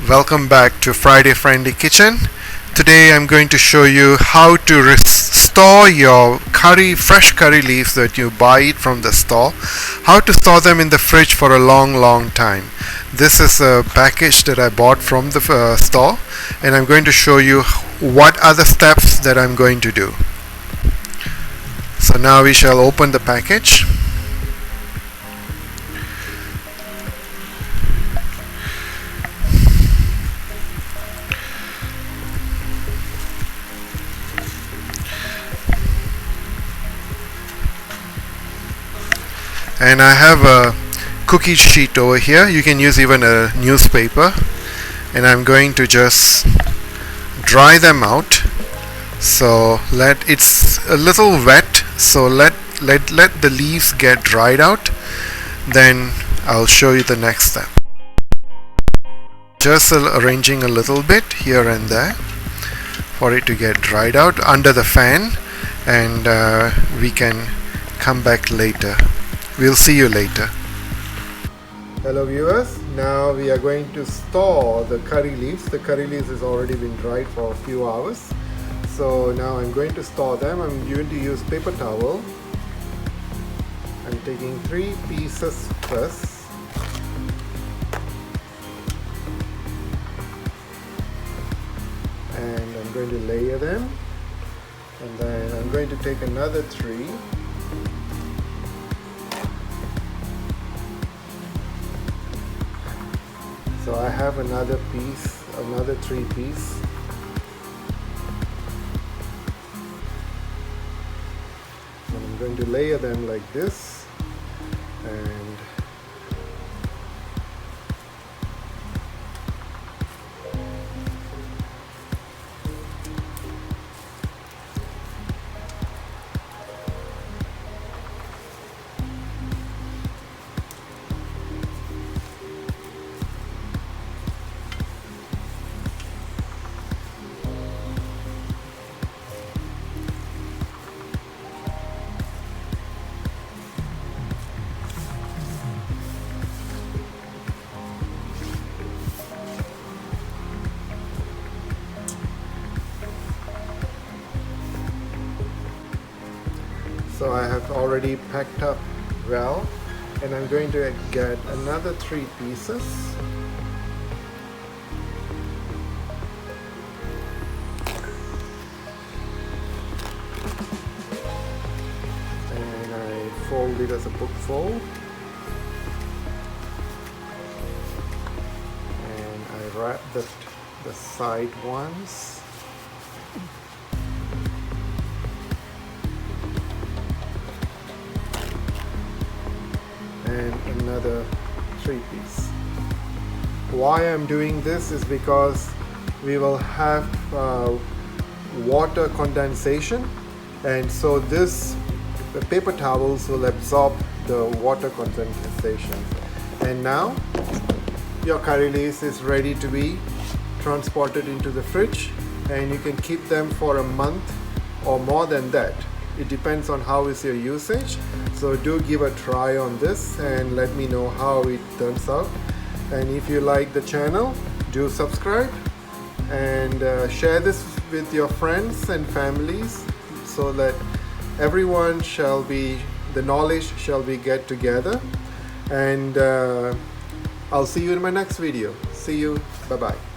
Welcome back to Friday Friendly Kitchen. Today I'm going to show you how to store your fresh curry leaves that you buy from the store, how to store them in the fridge for a long time. This is a package that I bought from the store, and I'm going to show you what are the steps that I'm going to do. So now we shall open the package. And I have a cookie sheet over here. You can use even a newspaper, and I'm going to just dry them out. So it's a little wet, so let the leaves get dried out, then I'll show you the next step. Just arranging a little bit here and there for it to get dried out under the fan, and we can come back later. We'll see you later. Hello viewers, now we are going to store the curry leaves. The curry leaves has already been dried for a few hours. So now I'm going to store them. I'm going to use paper towel. I'm taking 3 pieces first. And I'm going to layer them. And then I'm going to take another 3. So I have another 3 pieces. So I'm going to layer them like this, and so I have already packed up well, and I'm going to get another 3 pieces. And I fold it as a book fold. And I wrap the side ones. And another 3 pieces. Why I'm doing this is because we will have water condensation, and so the paper towels will absorb the water condensation. And now your curry leaves is ready to be transported into the fridge, and you can keep them for a month or more than that. It depends on how is your usage. So do give a try on this and let me know how it turns out. And if you like the channel, do subscribe and share this with your friends and families, so that everyone the knowledge shall be get together. And I'll see you in my next video. See you. Bye bye.